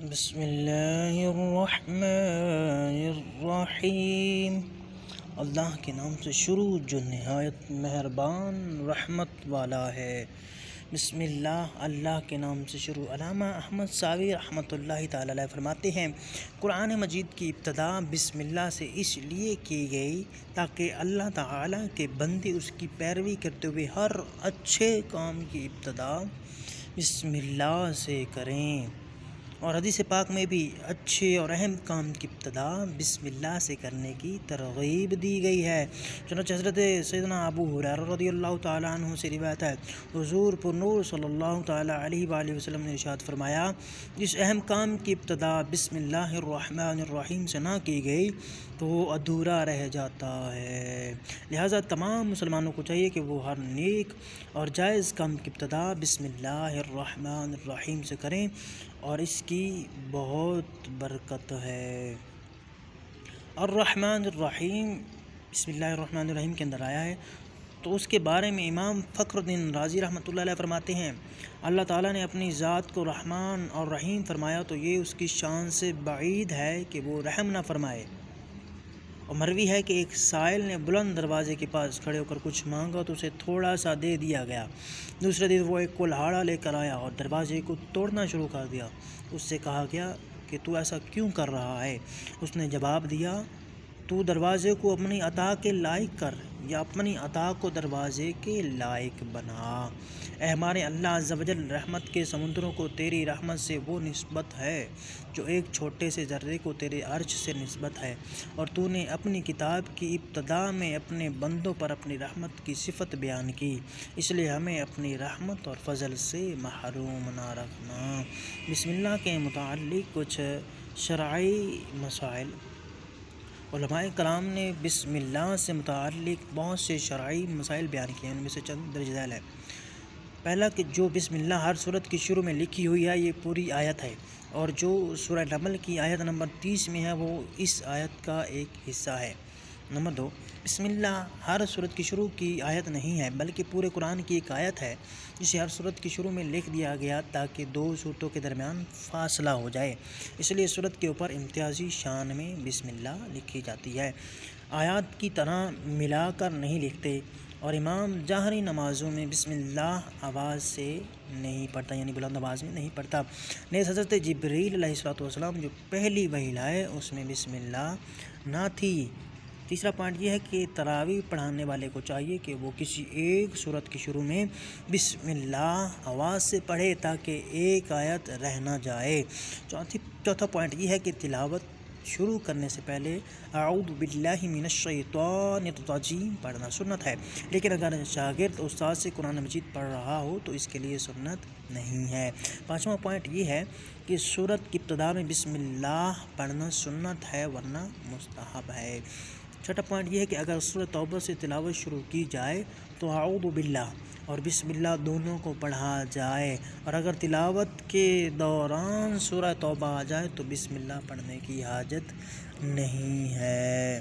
بسم اللہ الرحمن الرحیم۔ اللہ کے نام سے شروع جو نہایت مہربان رحمت والا ہے۔ بسم اللہ، اللہ کے نام سے شروع۔ علامہ احمد ساوی رحمۃ اللہ تعالی علیہ فرماتے ہیں، قرآن مجید کی ابتدا بسم اللہ سے اس لیے کی گئی تاکہ اللہ تعالی کے بندے اس کی پیروی کرتے ہوئے ہر اچھے کام کی ابتدا بسم اللہ سے کریں، اور حدیث پاک میں بھی اچھے اور اہم کام کی ابتدا بسم اللہ سے کرنے کی ترغیب دی گئی ہے۔ چنانچہ حضرت سیدنا ابو ہریرہ رضی اللہ تعالیٰ عنہ سے روایت ہے، حضور پر نور صلی اللہ تعالیٰ علیہ وآلہ وسلم نے ارشاد فرمایا، جس اہم کام کی ابتدا بسم اللہ الرحمن الرحیم سے نہ کی گئی تو وہ ادھورا رہ جاتا ہے۔ لہٰذا تمام مسلمانوں کو چاہیے کہ وہ ہر نیک اور جائز کام کی ابتدا بسم اللہ الرحمن الرحیم سے کریں، اور اس کی بہت برکت ہے۔ الرحمن الرحیم بسم اللہ الرحمن الرحیم کے اندر آیا ہے، تو اس کے بارے میں امام فخر الدین رازی رحمۃ اللہ علیہ فرماتے ہیں، اللہ تعالیٰ نے اپنی ذات کو رحمان اور رحیم فرمایا تو یہ اس کی شان سے بعید ہے کہ وہ رحم نہ فرمائے۔ اور مروی ہے کہ ایک سائل نے بلند دروازے کے پاس کھڑے ہو کر کچھ مانگا تو اسے تھوڑا سا دے دیا گیا۔ دوسرے دن وہ ایک کلہاڑا لے کر آیا اور دروازے کو توڑنا شروع کر دیا۔ اس سے کہا گیا کہ تو ایسا کیوں کر رہا ہے؟ اس نے جواب دیا، تو دروازے کو اپنی عطا کے لائق کر، یا اپنی عطا کو دروازے کے لائق بنا۔ اے ہمارے اللہ عز و جل، رحمت کے سمندروں کو تیری رحمت سے وہ نسبت ہے جو ایک چھوٹے سے ذرے کو تیرے عرش سے نسبت ہے، اور تو نے اپنی کتاب کی ابتدا میں اپنے بندوں پر اپنی رحمت کی صفت بیان کی، اس لیے ہمیں اپنی رحمت اور فضل سے محروم نہ رکھنا۔ بسم اللہ کے متعلق کچھ شرعی مسائل۔ علماء کرام نے بسم اللہ سے متعلق بہت سے شرعی مسائل بیان کیے ہیں، ان میں سے چند درج ذیل ہے۔ پہلا کہ جو بسم اللہ ہر سورت کی شروع میں لکھی ہوئی ہے یہ پوری آیت ہے، اور جو سورہ نمل کی آیت نمبر 30 میں ہے وہ اس آیت کا ایک حصہ ہے۔ نمبر 2، بسم اللہ ہر سورت کی شروع کی آیت نہیں ہے بلکہ پورے قرآن کی ایک آیت ہے جسے ہر سورت کی شروع میں لکھ دیا گیا تاکہ دو سورتوں کے درمیان فاصلہ ہو جائے، اس لیے سورت کے اوپر امتیازی شان میں بسم اللہ لکھی جاتی ہے۔ آیات کی طرح ملا کر نہیں لکھتے، اور امام جہری نمازوں میں بسم اللہ آواز سے نہیں پڑھتا، یعنی بلند آواز میں نہیں پڑھتا۔ نیز حضرت جبریل علیہ السلام جو پہلی وحی لائے اس میں بسم اللہ نہ تھی۔ تیسرا پوائنٹ یہ ہے کہ تراویح پڑھانے والے کو چاہیے کہ وہ کسی ایک سورت کی شروع میں بسم اللہ آواز سے پڑھے تاکہ ایک آیت رہ نہ جائے۔ چوتھا پوائنٹ یہ ہے کہ تلاوت شروع کرنے سے پہلے اعوذ باللہ من الشیطان الرجیم پڑھنا سنت ہے، لیکن اگر شاگرد استاد سے قرآن مجید پڑھ رہا ہو تو اس کے لیے سنت نہیں ہے۔ پانچواں پوائنٹ یہ ہے کہ سورت کی ابتدا میں بسم اللہ پڑھنا سنت ہے ورنہ مستحب ہے۔ چھٹا پوائنٹ یہ ہے کہ اگر سورہ توبہ سے تلاوت شروع کی جائے تو اعوذ باللہ اور بسم اللہ دونوں کو پڑھا جائے، اور اگر تلاوت کے دوران سورہ توبہ آ جائے تو بسم اللہ پڑھنے کی حاجت نہیں ہے۔